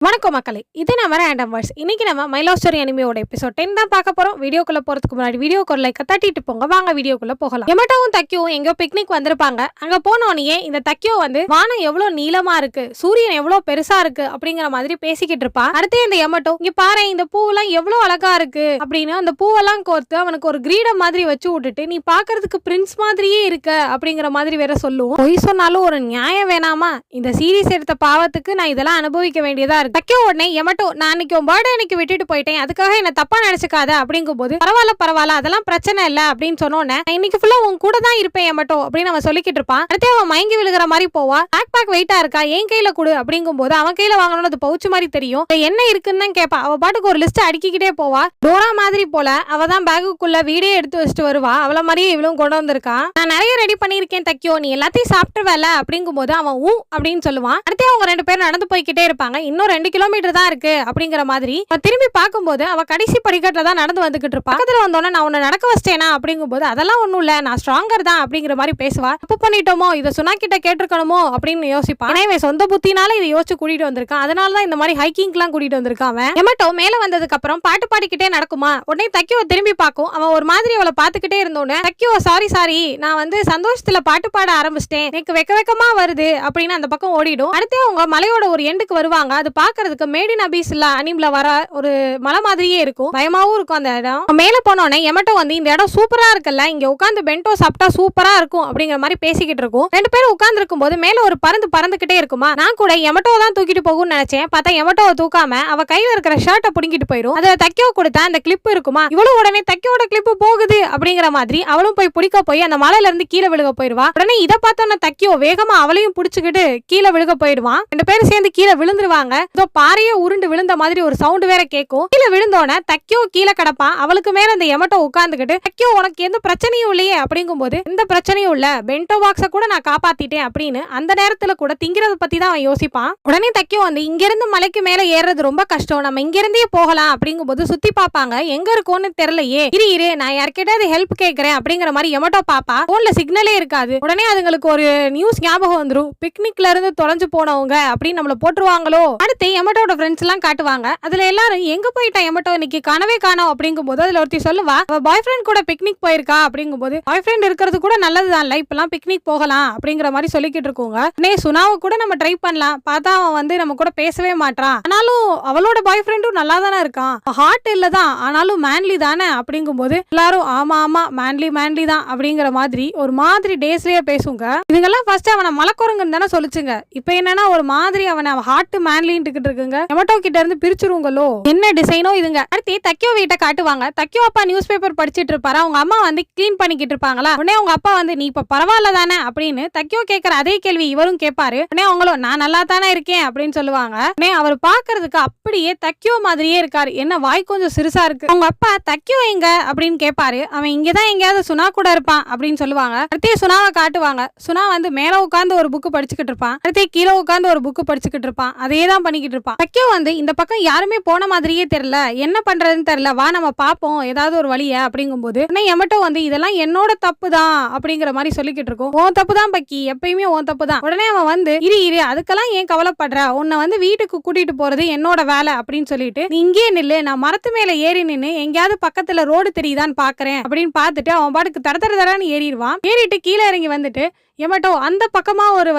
வணக்கம் மக்களே, இது நம்ம ரேண்டம் வேர்ட்ஸ். இன்னைக்கு நம்ம மை லவ் ஸ்டோரி அனிமியோட எபிசோட் 10 தான் பார்க்க போறோம். வீடியோக்குள்ள போறதுக்கு முன்னாடி வீடியோக்கு ஒரு லைக் தட்டிட்டு போங்க. வாங்க வீடியோக்குள்ள போகலாம். யமட்டோவும் தக்கியும் எங்கோ பிக்னிக் வந்திருப்பாங்க. அங்க போனோடனே இந்த தக்கியோ வானம் எவ்வளவு நீளமா இருக்கு, சூரியன் எவ்வளவு பெருசா இருக்கு அப்படிங்கிற மாதிரி பேசிக்கிட்டு இருப்பா. அடுத்து இந்த யமட்டோ, இங்க பாரு இந்த பூவெல்லாம் எவ்வளவு அழகா இருக்கு அப்படின்னு அந்த பூவெல்லாம் கோர்த்து அவனுக்கு ஒரு கிரீடம் மாதிரி வச்சு விட்டுட்டு, நீ பாக்குறதுக்கு பிரின்ஸ் மாதிரியே இருக்க அப்படிங்கிற மாதிரி வேற சொல்லுவோம். பொய் சொன்னாலும் ஒரு நியாயம் வேணாமா? இந்த சீரீஸ் எடுத்த பாவத்துக்கு நான் இதெல்லாம் அனுபவிக்க வேண்டியதா இருக்கு. தக்கியோ உடனே யமட்டோ, நான் அன்னைக்கு உன் பர்த்டே அன்னைக்கு விட்டுட்டு போயிட்டேன், அதுக்காக என்ன தப்பா நினைச்சுக்காத அப்படிங்கும் போது, பரவாயில்ல அதெல்லாம் பிரச்சனை இல்ல அப்படின்னு சொன்னோன்னே, இன்னைக்கு ஃபுல்லா உன் கூட தான் இருப்பேன் யமட்டோ அப்படின்னு அவன் சொல்லிக்கிட்டு இருப்பான். அடுத்து அவன் மயங்கி விழுகிற மாதிரி போவா. பேக் வெயிட்டா இருக்கா, என் கையில கொடு அப்படிங்கும் போது அவன் கையில வாங்கணும் அது பவுச் மாதிரி தெரியும். என்ன இருக்குன்னு தான் கேட்பா. அவ பாட்டுக்கு ஒரு லிஸ்ட் அடிக்கிட்டே போவா. டோரா மாதிரி போல அவ தான் பேக்குக்குள்ள வீடே எடுத்து வச்சுட்டு வருவா. அவள மாதிரியே இவளும் கொண்டு வந்திருக்கா. நான் நிறைய ரெடி பண்ணிருக்கேன் தக்கியோ, நீ எல்லாத்தையும் சாப்பிட்டுருவல அப்படிங்கும் போது அவன் ஊ அப்படின்னு சொல்லுவான். அடுத்து அவங்க ரெண்டு பேரும் நடந்து போய்கிட்டே இருப்பாங்க. இன்னும் 2 கிலோமீட்டர் தான் இருக்கு அப்படிங்கிற மாதிரி. திரும்பி பார்க்கும்போது அவ கடைசி படிக்கட்டுல தான் நடந்து வந்துகிட்டு இருப்பா. பக்கத்துல வந்தோன்னா நான் உன்னை நடக்க வச்சிட்டேனா அப்படிங்கும் போது, அதெல்லாம் ஒண்ணும் இல்ல, நான் ஸ்ட்ராங்கர் தான் அப்படிங்கிற மாதிரி பேசுவா. தப்பு பண்ணிட்டோமோ, இதை சுனா கிட்ட கேட்டிருக்கணுமோ அப்படின்னு யோசிப்பா. ஏன்னா இவன் சொந்த புத்தினால இதை யோசிச்சு கூட்டிட்டு வந்திருக்கான். அதனாலதான் இந்த மாதிரி ஹைக்கிங் எல்லாம் கூட்டிட்டு வந்திருக்கான். அவன் யமட்டோ மேல வந்ததுக்கு அப்புறம் பாட்டு பாடிக்கிட்டே நடக்குமா. உடனே தக்கியோ திரும்பி பார்க்கும். அவன் ஒரு மாதிரி அவளை பாத்துக்கிட்டே இருந்தோன்னு, தக்கியோ சாரி நான் சந்தோஷத்துல பாட்டு பாட ஆரம்பிச்சிட்டேன், எனக்கு வெக்கமா வருது அப்படின்னு அந்த பக்கம் ஓடிடும். அடுத்து அவங்க மலையோட ஒரு எண்டுக்கு வருவாங்க. அது பாக்குறதுக்கு மேடின் அபீஸ் அனிம்ல வர ஒரு மலை மாதிரியே இருக்கும். பயமாவும் இருக்கும் அந்த இடம். மேல போனோடனே யமட்டோ இந்த இடம் சூப்பரா இருக்குல்ல, இங்க உட்காந்து பென்டோ சாப்பிட்டா சூப்பரா இருக்கும் அப்படிங்கிற மாதிரி பேசிக்கிட்டு இருக்கும். 2 பேரும் உட்கார்ந்து இருக்கும் போது மேல ஒரு பறந்துகிட்டே இருக்குமா. நான் கூட யமட்டோ தான் தூக்கிட்டு போகும்னு நினைச்சேன். பார்த்தா யமட்டோவை தூக்காம அவ கையில இருக்கிற ஷர்ட்டை புடிங்கிட்டு போயிடும். அதுல தக்கியோ கொடுத்த அந்த கிளிப் இருக்குமா, இவளும் உடனே தக்கியோட கிளிப் போகுது அப்படிங்கிற மாதிரி அவளும் போய் பிடிக்க போய் அந்த மலையில இருந்து கீழே விழுக போயிடுவா. உடனே இதை பார்த்தோன்னா தக்கியோ வேகமா அவளையும் பிடிச்சுக்கிட்டு கீழே விழுக போயிடுவான். 2 பேரும் சேர்ந்து கீழே விழுந்துருவாங்க. இதோ பாறையே உருண்டு விழுந்த மாதிரி ஒரு சவுண்ட் வேற கேட்கும். கீழே விழுந்தோன தக்கியோ கீழே கிடப்பான். அவளுக்கு மேல இந்த யமட்டோ உட்கார்ந்துகிட்டு, தக்கியோ உனக்கு எந்த பிரச்சனையும் இல்லையே அப்படிங்கும் போது, எந்த பிரச்சனையும் இல்ல, பென்டோ பாக்ஸ கூட நான் காப்பாத்திட்டேன் அப்படின்னு அந்த நேரத்துல கூட திங்கிறத பத்தி தான் அவன் யோசிப்பான். உடனே தக்கியோ இங்க இருந்து மலைக்கு மேல ஏறது ரொம்ப கஷ்டம், நம்ம இங்க இருந்தே போகலாம் அப்படிங்கும் போது சுத்தி பாப்பாங்க. எங்க இருக்கோன்னு தெரியலையே, இரு நான் யார்கிட்ட ஹெல்ப் கேட்கிறேன் அப்படிங்கிற மாதிரி யமட்டோ பாப்பா. போன்ல சிக்னலே இருக்காது. உடனே அதுங்களுக்கு ஒரு நியூஸ் ஞாபகம் வந்துரும். பிக்னிக்ல இருந்து தொலைஞ்சு போனவங்க அப்படின்னு நம்மள போட்டுருவாங்களோ. அடுத்து யமட்டோட ஃப்ரெண்ட்ஸ் எல்லாம் காட்டுவாங்க. அதுல எல்லாரும் எங்க போயிட்டா யமட்டோ, இன்னைக்கு காணவே காணோம் அப்படிங்கும் போது அதுல ஒருத்தி சொல்லுவா, அவ பாய் ஃப்ரெண்ட் கூட பிக்னிக் போயிருக்கா அப்படிங்கும் போது, பாய் ஃப்ரெண்ட் இருக்கிறது கூட நல்லதுதான், இப்பெல்லாம் பிக்னிக் போகலாம் அப்படிங்கிற மாதிரி சொல்லிக்கிட்டு இருக்கோங்க. சுனாவை கூட நம்ம ட்ரை பண்ணலாம், பார்த்தா அவன் நம்ம கூட பேசவே மாட்டான், ஆனாலும் அவளோட பாய் ஃப்ரெண்டும் நல்லா தானே இருக்கான், ஹார்ட் இல்லதான் ஆனாலும் மேன்லி தானே அப்படிங்கும் போது எல்லாரும் ஆமா மேன்லி தான் அப்படிங்கிற மாதிரி ஒரு மாதிரி டேஸ்லயே பேசுங்க. இதுங்கெல்லாம் ஃபர்ஸ்ட் அவனை மலக்குறங்குன்னு தானே சொல்லிச்சுங்க. இப்ப என்னன்னா ஒரு மாதிரி அவனை ஹார்ட் மேன்லின்னு இருக்குங்க. யமட்டோ கிட்ட இருந்து பிரிச்சுருங்களோ, என்ன டிசைனோ இதுங்க. அடுத்து தக்கியோ வீட்டை காட்டுவாங்க. தக்கியோ அப்பா நியூஸ் பேப்பர் படிச்சிட்டு இருப்பாரு. அவங்க அம்மா கிளீன் பண்ணிக்கிட்டு இருப்பாங்களா. உடனே அவங்க அப்பா நீ இப்ப பரவாயில்ல தானே அப்படின்னு தக்கியோ கேட்கிற அதே கேள்வி இவரும் கேட்பாரு. உடனே அவங்களும் நான் நல்லா தானே இருக்கேன் அப்படின்னு சொல்லுவாங்க. உடனே அவர் பாக்குறதுக்கு அப்படியே தக்கியோ மாதிரியே இருக்காரு. என்ன வாய் கொஞ்சம் சிறுசா இருக்கு. அவங்க அப்பா தக்கியோ எங்க அப்படின்னு கேட்பாரு. அவன் இங்கதான் எங்கேயாவது சுனா கூட இருப்பான் அப்படின்னு சொல்லுவாங்க. அடுத்தே சுனாவை காட்டுவாங்க. சுனா மேல உட்காந்து ஒரு புக்கு படிச்சுக்கிட்டு இருப்பான். அடுத்தே கீழே உட்காந்து ஒரு புக்கு படிச்சுக்கிட்டு இருப்பான். அதே தான் பண்ணிக்கிட்டு இருப்பான். தக்கியோ இந்த பக்கம் யாருமே போன மாதிரியே தெரியல, என்ன பண்றதுன்னு தெரியல, வா நம்ம பாப்போம் ஏதாவது ஒரு வழிய அப்படிங்கும் போது, யமட்டோ இதெல்லாம் என்னோட தப்பு தான் அப்படிங்கிற மாதிரி சொல்லிக்கிட்டு இருக்கும். உன் தப்பு தான் பக்கி, எப்பயுமே உன் தப்பு தான். உடனே அவன் இரு அதுக்கெல்லாம் ஏன் கவலைப்படுற, உன்னை வீட்டுக்கு கூட்டிட்டு போறது என்னோட வேலை அப்படின்னு சொல்லிட்டு, நீ இங்கே நில்லு, நான் மரத்து மேல ஏறி நின்னு எங்கேயாவது பக்கத்துல ரோடு தெரியுதான்னு பாக்குறேன் அப்படின்னு பார்த்துட்டு அவன் பாட்டுக்கு தரன்னு ஏறிடுவான். ஏறிட்டு கீழே இறங்கி வந்துட்டு, யமட்டோ அந்த பக்கமா ஒரு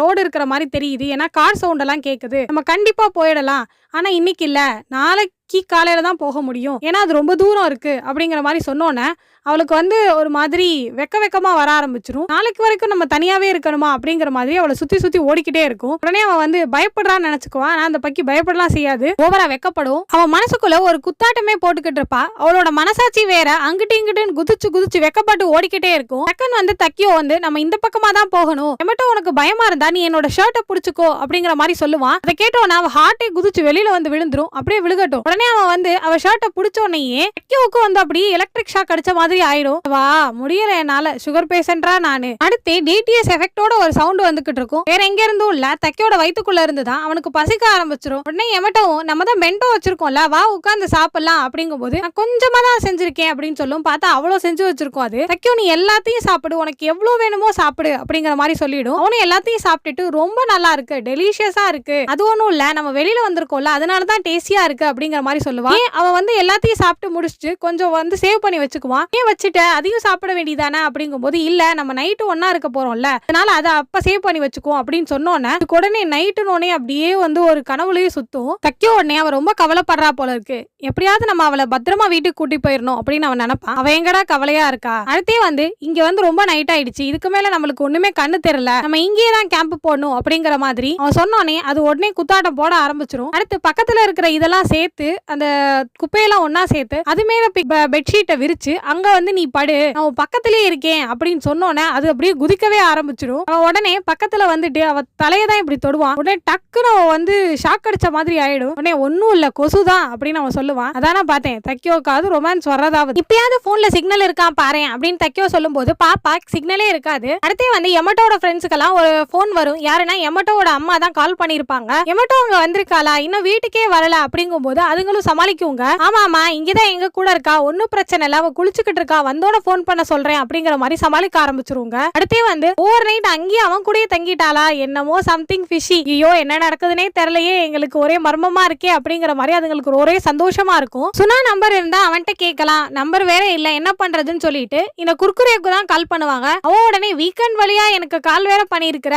ரோடு இருக்கிற மாதிரி தெரியுது, ஏன்னா கார் சவுண்ட் எல்லாம் கேக்குது, நம்ம கண்டிப்பா போயிடலாம், ஆனா இன்னைக்கு இல்ல, நாளைக்கு காலையில தான் போக முடியும், ஏன்னா அது ரொம்ப தூரம் இருக்கு அப்படிங்கிற மாதிரி சொன்னோன்னே அவளுக்கு ஒரு மாதிரி வெக்கமா வர ஆரம்பிச்சிரும். நாளைக்கு வரைக்கும் நம்ம தனியாவே இருக்கணுமா அப்படிங்கிற மாதிரி அவளை சுத்தி ஓடிக்கிட்டே இருக்கும். உடனே அவன் பயப்படுறான்னு நினைச்சுக்குவான். ஆனா அந்த பக்கி பயப்படலாம் செய்யாது, ஓவரா வெக்கப்படும். அவன் மனசுக்குள்ள ஒரு குத்தாட்டமே போட்டுக்கிட்டு இருப்பா. அவளோட மனசாட்சி வேற அங்கிட்டு இங்கிட்டுன்னு குதிச்சு வெக்கப்பட்டு ஓடிக்கிட்டே இருக்கும். டக்குன்னு தக்கியோ நம்ம இந்த பக்கமா தான் போகணும், யமட்டோ உனக்கு பயமா இருந்தா நீ என்னோட ஷர்ட்டை புடிச்சுக்கோ அப்படிங்கிற மாதிரி சொல்லுவான். அதை கேட்டோன்னா அவ ஹார்ட்டே குதிச்சு வெளியில விழுந்துரும். அப்படியே விழுகட்டும். உடனே அவன் அவ ஷர்ட்டை புடிச்ச உடனேயே தக்கியோவுக்கு அப்படியே எலக்ட்ரிக் ஷாக் அடிச்ச மாதிரி மாதிரி ஆயிடும். வா முடியல என்னால, சுகர் பேஷண்டா நானு. அடுத்து டிடிஎஸ் எஃபெக்டோட ஒரு சவுண்ட் வந்துகிட்டு இருக்கும். வேற எங்க இருந்தும் இல்ல, தக்கியோட வயித்துக்குள்ள இருந்துதான் அவனுக்கு பசிக்க ஆரம்பிச்சிரும். உடனே எமட்டவும் நம்ம தான் பென்டோ வச்சிருக்கோம்ல, வா உட்காந்து சாப்பிடலாம் அப்படிங்கும் போது நான் கொஞ்சமா தான் செஞ்சிருக்கேன் அப்படின்னு சொல்லும். பார்த்தா அவ்வளவு செஞ்சு வச்சிருக்கோம். அது தக்கியோ நீ எல்லாத்தையும் சாப்பிடு, உனக்கு எவ்வளவு வேணுமோ சாப்பிடு அப்படிங்கிற மாதிரி சொல்லிடும். அவனும் எல்லாத்தையும் சாப்பிட்டுட்டு ரொம்ப நல்லா இருக்கு, டெலிஷியஸா இருக்கு, அது ஒண்ணும் இல்ல நம்ம வெளியில வந்திருக்கோம்ல அதனாலதான் டேஸ்டியா இருக்கு அப்படிங்கிற மாதிரி சொல்லுவான். அவன் வந்து எல்லாத்தையும் சாப்பிட்டு முடிச்சுட்டு கொஞ்சம் வந்து சேவ் பண்ணி வச்சுக்குவான். ஏன் வச்சுட்டு அதையும் சாப்பிட வேண்டியதானே அப்படிங்கும் போது இல்ல நம்ம நைட்டு ஒன்னா இருக்க போறோம்ல அதனால அதை அப்ப சேவ் பண்ணி வச்சுக்குவோம் அப்படின்னு சொன்னோன்னே உடனே நைட்டுனோடனே அப்படியே வந்து ஒரு கனவுலயே சுத்தும். தக்கியோ உடனே அவ ரொம்ப கவலைப்படுறா போல இருக்கு, எப்படியாவது நம்ம அவளை பத்திரமா வீட்டுக்கு கூட்டி போயிடணும் அப்படின்னு அவன் நினைப்பான். அவன் எங்கடா கவலையா இருக்கா. அடுத்தே வந்து இங்க வந்து ரொம்ப நைட் ஆயிடுச்சு, இதுக்கு மேல நம்மளுக்கு ஒண்ணுமே கண்ணு தெரியல, நம்ம இங்கேயே தான் கேம்ப் போடணும் அப்படிங்கிற மாதிரி அவன் சொன்னோனே அது உடனே குத்தாட்டம் போட ஆரம்பிச்சிரும். அடுத்து பக்கத்துல இருக்கிற இதெல்லாம் சேர்த்து அந்த குப்பையெல்லாம் ஒன்னா சேர்த்து அது மேல பெட்ஷீட்டை விரிச்சு அங்க வந்து நீ படு, நான் பக்கத்திலேயே இருக்கேன் அப்படின்னு சொன்னோன்னே அது அப்படியே குதிக்கவே ஆரம்பிச்சிடும். அவன் உடனே பக்கத்துல வந்துட்டு அவ தலையதான் இப்படி தொடுவான். உடனே டக்குன்னு அவன் வந்து ஷாக் அடிச்ச மாதிரி ஆயிடும். உடனே ஒன்னும் இல்ல கொசுதான் அப்படின்னு அவன் சொல்லுவான். அதான பார்த்தேன் தக்கியோக்காவது ரொமான்ஸ் வர்றதாவது, இப்பயாவது போன்ல சிக்னல் இருக்கான் பாரு அப்படின்னு தக்கியோ சொல்லும் போது பாப்பா சிக்னலே இருக்காது. அடுத்தே வந்து எமட்டோட ஃப்ரெண்ட்ஸுக்கெல்லாம் ஒரு போன் வரும். யாருன்னா எமட்டோட அம்மா தான் கால் பண்ணிருப்பாங்க. எமட்டோ அங்க வந்திருக்காளா, இன்னும் வீட்டுக்கே வரல அப்படிங்கும் போது அதுங்களும் சமாளிக்குங்க. ஆமாமா இங்கதான் எங்க கூட இருக்கா, ஒன்னும் பிரச்சனை இல்ல, அவ குளிச்சுக்கிட்டு இருக்கா, வந்தோட போன் பண்ண சொல்றேன் அப்படிங்கிற மாதிரி சமாளிக்க ஆரம்பிச்சிருவாங்க. அடுத்தே வந்து ஓவர் நைட் அங்கேயே அவன் கூடயே தங்கிட்டாளா, என்னமோ சம்திங் ஃபிஷி, ஐயோ என்ன நடக்குதுன்னே தெரியலையே, எங்களுக்கு ஒரே மர்மமா இருக்கே அப்படிங்கிற மாதிரி அதுங்களுக்கு ஒரே சந்தோஷமா இருக்கும். சுனா நம்பர் இருந்தா அவன்கிட்ட கேட்கலாம், நம்பர் வேற இல்ல என்ன பண்றதுன்னு சொல்லிட்டு இந்த குர்குரேக்கு தான் கால் பண்ணுவாங்க. அவன் உடனே வீக்கெண்ட் வழியா எனக்கு கால் வேற பண்ணிருக்கிற,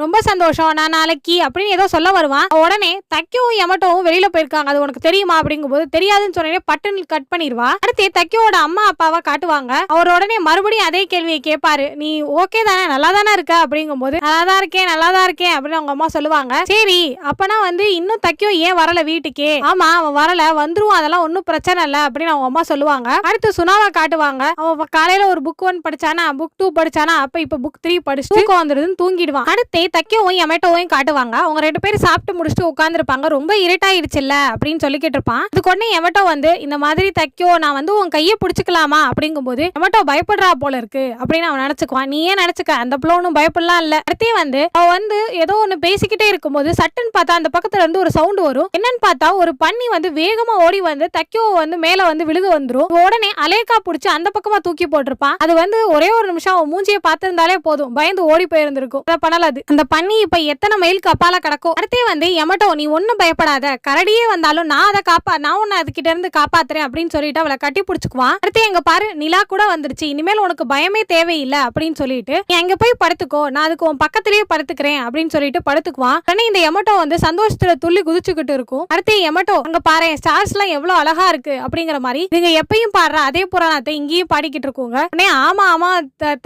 ரொம்ப சந்தோஷம், நான் நாளைக்கு அப்படின்னு ஏதோ சொல்ல வருவான். உடனே தக்கியோவும் எமட்டோவும் வெளியில போயிருக்காங்க, அது உனக்கு தெரியுமா அப்படிங்கும் போது தெரியாதுன்னு சொன்னே பட்டுன்னு கட் பண்ணிடுவா. அடுத்து தக்கியோட அம்மா அப்பாவை காட்டுவாங்க. அவர் உடனே மறுபடியும் அதே கேள்வியை கேட்பாரு, நீ ஓகே தானே, நல்லா தானே இருக்க அப்படிங்கும் போது நல்லாதான் இருக்கேன் அப்படின்னு அவங்க அம்மா சொல்லுவாங்க. சரி அப்பனா வந்து இன்னும் தக்கியோ ஏன் வரல வீட்டுக்கே, ஆமா அவன் வரல, வந்துருவான், அதெல்லாம் ஒன்னும் பிரச்சனை இல்ல அப்படின்னு அவங்க அம்மா சொல்லுவாங்க. அடுத்து சுனாவை காட்டுவாங்க. அவன் காலையில ஒரு புக் 1 படிச்சானா, புக் 2 படிச்சானா, அப்ப இப்ப புக் 3 படிச்சு தூக்கம் வந்துருதுன்னு தூங்கிடுவான். அடுத்து தக்கியோவும் எமட்டோவையும் காட்டுவாங்க. அவங்க 2 பேரும் சாப்பிட்டு முடிச்சுட்டு உட்காந்துருப்பாங்க. ரொம்ப இருட்டாயிடுச்சுல்ல அப்படின்னு சொல்லிக்கிட்டு இருப்பான். அதுக்கு உடனே எமட்டோ வந்து இந்த மாதிரி தக்கியோ நான் வந்து உன் கையை பிடிச்சிக்கலாமா அப்படிங்கும் போது எமட்டோ பயப்படுறா போல இருக்கு அப்படின்னு அவன் நினைச்சுக்குவான். நீ ஏன் நினைச்சுக்க, அந்த பிள்ளை ஒன்னும் பயப்படலாம் இல்ல. அடுத்தே வந்து அவ வந்து ஏதோ ஒண்ணு பேசிக்கிட்டே இருக்கும்போது சட்டுன்னு பார்த்தா அந்த பக்கத்துல இருந்து ஒரு சவுண்ட் வரும். என்னன்னு பார்த்தா ஒரு பன்னி வந்து வேகமா ஓடி வந்து தக்கியோ வந்து மேல வந்து விழுக வந்துரும். உடனே அலேக்கா பிடிச்சி அந்த பக்கமா தூக்கி போட்டிருப்பான். அது வந்து ஒரே ஒரு நிமிஷம் அவன் மூஞ்சியை பார்த்திருந்தாலே போதும், பயந்து ஓடி போயிருந்திருக்கும். அதை பண்ணல. அந்த பண்ணி இப்ப எத்தனை மைலுக்கு அப்பால கிடக்கும். அடுத்தே வந்து எமட்டோ நீ ஒன்னும் பயப்படாத, கரடியே வந்தாலும் நான் அதை நான் உன்னை அதுகிட்ட இருந்து காப்பாத்துறேன் அப்படின்னு சொல்லிட்டு அவளை கட்டி பிடிச்சுக்குவான். அடுத்து எங்க பாரு நிலா கூட வந்துருச்சு, இனிமேல் உனக்கு பயமே தேவையில்லை அப்படின்னு சொல்லிட்டு நீ அங்க போய் படுத்துக்கோ, நான் அதுக்கு உன் பக்கத்திலேயே படுத்துக்கிறேன் அப்படின்னு சொல்லிட்டு படுத்துக்குவான். உடனே இந்த எமட்டோ வந்து சந்தோஷத்துல துள்ளி குதிச்சுக்கிட்டு இருக்கும். அடுத்து எமட்டோ அங்க பாரு ஸ்டார்ஸ் எல்லாம் எவ்வளவு அழகா இருக்கு அப்படிங்கிற மாதிரி நீங்க எப்பயும் பாடுற அதே புராணத்தை இங்கேயும் பாடிக்கிட்டு இருக்கோங்க. உடனே ஆமா ஆமா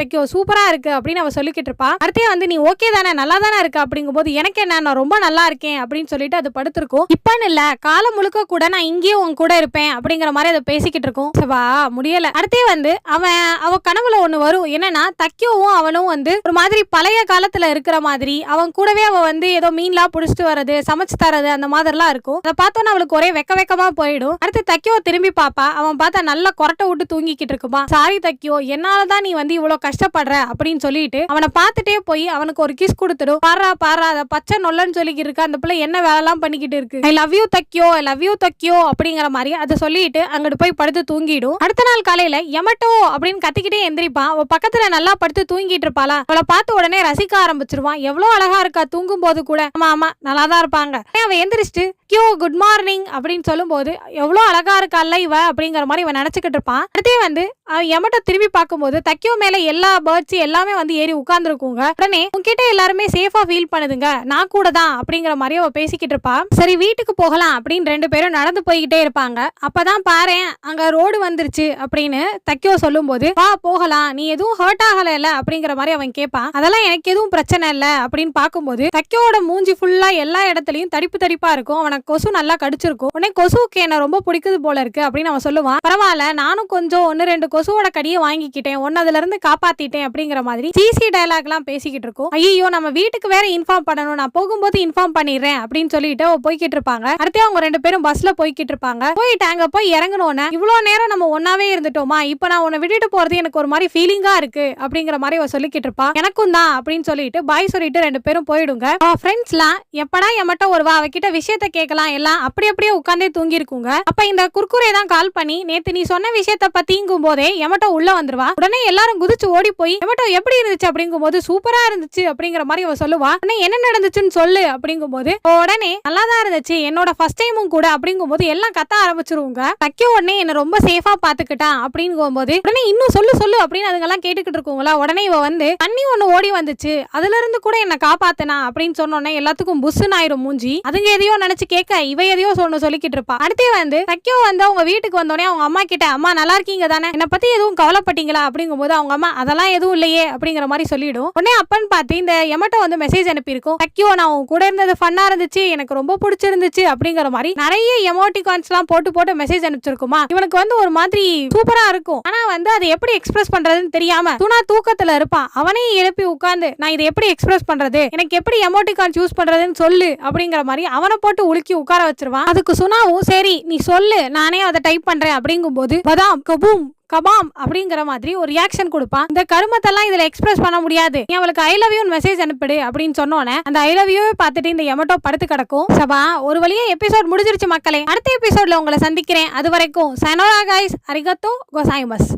தைக்கோ சூப்பரா இருக்கு அப்படின்னு அவ சொல்லிக்கிட்டு இருப்பா. அடுத்தே வந்து நீ ஓகே தானே, நல்லா தானே இருக்கு அப்படிங்கும் போது எனக்கு என்ன, நான் ரொம்ப நல்லா இருக்கேன் அப்படின்னு சொல்லிட்டு அது படுத்திருக்கும். இப்பன்னு இல்ல காலம் முழுக்க கூட நான் இங்கேயே உன் கூட இருப்பேன் அப்படிங்கிற மாதிரி அதை பேசிக்கிட்டு இருக்கும். வா முடியல. அடுத்தே வந்து அவ கனவுல ஒண்ணு வரும். என்னன்னா தக்கியோவும் அவனும் வந்து ஒரு மாதிரி பழைய காலத்துல இருக்கிற மாதிரி அவன் கூடவே அவ வந்து ஏதோ மீன்லாம் புடிச்சிட்டு வர்றது, சமைச்சு தரது, அந்த மாதிரிலாம் இருக்கும். அதை பார்த்தோன்னா அவளுக்கு ஒரே வெக்கமா போயிடும். அடுத்து தக்கியோ திரும்பி பாப்பா. அவன் பார்த்தா நல்லா கொரட்டை விட்டு தூங்கிக்கிட்டு இருக்குமா. சாரி தக்கியோ, என்னாலதான் நீ வந்து இவ்வளவு கஷ்டப்படுற அப்படின்னு சொல்லிட்டு அவனை பார்த்துட்டே போய் அவனுக்கு ஒரு கிஸ் கொடுத்துடும். பாரா அத பச்சை நொல்லன்னு சொல்லிக்கிட்டு இருக்கா, அந்த பிள்ளை என்ன வேலைலாம் பண்ணிக்கிட்டு இருக்கு, ஐ லவ் யூ தக்கியோ அப்படிங்கிற மாதிரி அதை சொல்லிட்டு அங்கிட்டு போய் படுத்து தூங்கிடும். அடுத்த நாள் காலையில எமட்டோ அப்படின்னு கத்திக்கிட்டே எந்திரிப்பான். அவ பக்கத்துல நல்லா படுத்து தூங்கிட்டு இருப்பாளா, அவளை பார்த்து உடனே ரசிக்க ஆரம்பிச்சிருவான். எவ்வளவு அழகா இருக்கா தூங்கும் போது கூட. ஆமா நல்லாதான் இருப்பாங்க. அவ எந்திரிச்சிட்டு கியோ குட் மார்னிங் அப்படின்னு சொல்லும் போது எவ்வளவு அழகா இருக்கால இவ அப்படிங்கிற மாதிரி இவன் நினைச்சுக்கிட்டு இருப்பான். அடுத்தே வந்து எமட்டோ திரும்பி பார்க்கும்போது தக்கியோ மேல எல்லா பேர்ட்ஸ் எல்லாமே வந்து ஏறி உட்கார்ந்துருக்குங்க. உடனே உன்கிட்ட எல்லாருமே சேஃபா ஃபீல் பண்ணுதுங்க, நான் கூட தான் அப்படிங்கிற மாதிரி அவ பேசிக்கிட்டு இருப்பா. சரி வீட்டுக்கு போகலாம் அப்படின்னு 2 பேரும் நடந்து போய்கிட்டே இருப்பாங்க. அப்பதான் பாரு அங்க ரோடு வந்துருச்சு அப்படின்னு தக்கியோ சொல்லும் போது வா போகலாம், நீ எதுவும் ஹர்ட் ஆகல இல்ல அப்படிங்கிற மாதிரி அவன் கேட்பான். அதெல்லாம் எனக்கு எதுவும் பிரச்சனை இல்ல அப்படின்னு பார்க்கும்போது தக்கியோட மூஞ்சி ஃபுல்லா எல்லா இடத்துலயும் தடிப்பா இருக்கும். அவனுக்கு கொசு நல்லா கடிச்சிருக்கும். உடனே கொசுக்கு என்ன ரொம்ப பிடிக்குது போல இருக்கு அப்படின்னு அவன் சொல்லுவான். பரவாயில்ல, நானும் கொஞ்சம் 1-2 கொசுவோட கடியை வாங்கிக்கிட்டேன், ஒன்னு அதுல இருந்து காப்பாத்திட்டேன் அப்படிங்கிற மாதிரி சிசி டயலாக் எல்லாம் பேசிக்கிட்டு இருக்கும். ஐயோ நம்ம நம்ம வீட்டுக்கு வேற இன்ஃபார்ம் பண்ணணும், நான் போகும்போது இன்ஃபார்ம் பண்ணிடுறேன் அப்படின்னு சொல்லிட்டு போய்கிட்டு இருப்பாங்க. அடுத்து அவங்க 2 பேரும் பஸ்ல போய்கிட்டு இருப்பாங்க. போயிட்டு அங்க போய் இறங்கணும்னு இவ்வளவு நேரம் நம்ம ஒன்னாவே இருந்துட்டோமா, இப்ப நான் உன்னை விட்டுட்டு போறது எனக்கு ஒரு மாதிரி ஃபீலிங்கா இருக்கு அப்படிங்கிற மாதிரி அவ சொல்லிக்கிட்டு இருப்பா. எனக்கும் தான் அப்படின்னு சொல்லிட்டு பாய் சொல்லிட்டு 2 பேரும் போயிடுங்க. அவ ஃப்ரெண்ட்ஸ்லாம் எப்படா எமட்ட வருவா, அவகிட்ட விஷயத்த கேட்கலாம், எல்லாம் அப்படியே உட்காந்தே தூங்கி இருக்குங்க. அப்ப இந்த குர்குரே தான் கால் பண்ணி நேத்து நீ சொன்ன விஷயத்த பத்திங்கும் போதே எமட்டோ உள்ள வந்துருவா. உடனே எல்லாரும் குதிச்சு ஓடி போய் எமட்டோ எப்படி இருந்துச்சு அப்படிங்கும் போது சூப்பரா இருந்துச்சு அப்படிங்கிற மாதிரி அவ சொல்லுவா. உடனே என்ன நடந்துச்சுன்னு சொல்லு அப்படிங்கும் போது உடனே நல்லாதான் இருந்துச்சு, என்னோட ஃபர்ஸ்ட் டைமும் கூட அப்படிங்கும் போது எல்லாம் கத்த ஆரம்பிச்சிருவாங்க. தக்கியோ உடனே என்ன ரொம்ப சேஃபா பாத்துக்கிட்டான் அப்படிங்கும் போது உடனே இன்னும் சொல்லு அப்படின்னு அதுங்க எல்லாம் கேட்டுக்கிட்டு இருக்குங்களா. உடனே இவ வந்து தண்ணி ஒண்ணு ஓடி வந்துச்சு, அதுல இருந்து கூட என்ன காப்பாத்தனா அப்படின்னு சொன்னோன்னே எல்லாத்துக்கும் புஷ்ஷுன்னு ஆயிரும் மூஞ்சி. அதுங்க எதையோ நினைச்சு கேட்க இவ எதையோ சொல்லிக்கிட்டு இருப்பா. அடுத்தே வந்து தக்கியோ வந்து அவங்க வீட்டுக்கு வந்தோடனே அவங்க அம்மா கிட்ட, அம்மா நல்லா இருக்கீங்க தானே, என்ன பத்தி எதுவும் கவலைப்பட்டீங்களா அப்படிங்கும் போது அவங்க அம்மா அதெல்லாம் எதுவும் இல்லையே அப்படிங்கிற மாதிரி சொல்லிடும். உடனே அப்பன்னு பார்த்து இந்த எமட்டோ வந்து மெசேஜ் அனுப்பியிருக்கும். தக்கியோ நான் உன் கூட இருந்தது ஃபன்னா இருந்துச்சு, எனக்கு ரொம்ப பிடிச்சிருந்துச்சு அப்படிங்கிற மாதிரி நிறைய எமோட்டிகான்ஸ் எல்லாம் போட்டு மெசேஜ் அனுப்பிச்சிருக்குமா. இவனுக்கு வந்து ஒரு மாதிரி சூப்பரா இருக்கும். ஆனா வந்து அதை எப்படி எக்ஸ்பிரஸ் பண்றதுன்னு தெரியாம துணா தூக்கத்துல இருப்பான். அவனையும் எழுப்பி உட்கார்ந்து நான் இதை எப்படி எக்ஸ்பிரஸ் பண்றது, எனக்கு எப்படி எமோட்டிகான்ஸ் யூஸ் பண்றதுன்னு சொல்லு அப்படிங்கிற மாதிரி அவனை போட்டு உலுக்கி உட்கார வச்சிருவான். அதுக்கு சுனாவும் சரி நீ சொல்லு நானே அதை டைப் பண்றேன் அப்படிங்கும் போது பதாம் கபூம் கபாம் அப்படிங்கிற மாதிரி ஒரு ரியாக்ஷன் கொடுப்பான். இந்த கருமத்தெல்லாம் இதுல எக்ஸ்பிரஸ் பண்ண முடியாது, நீ அவளுக்கு ஐ லவ் யூ மெசேஜ் அனுப்பிடு அப்படின்னு சொன்னோன்னே அந்த ஐ லவ் யூ பார்த்துட்டு இந்த எமட்டோ படுத்து கிடக்கும். சபா ஒரு வழியா எபிசோட் முடிஞ்சிருச்சு மக்களே. அடுத்த எபிசோட்ல உங்களை சந்திக்கிறேன். அது வரைக்கும் சனோரா கைஸ், அரிகத்தோ கோசாய்மஸ்.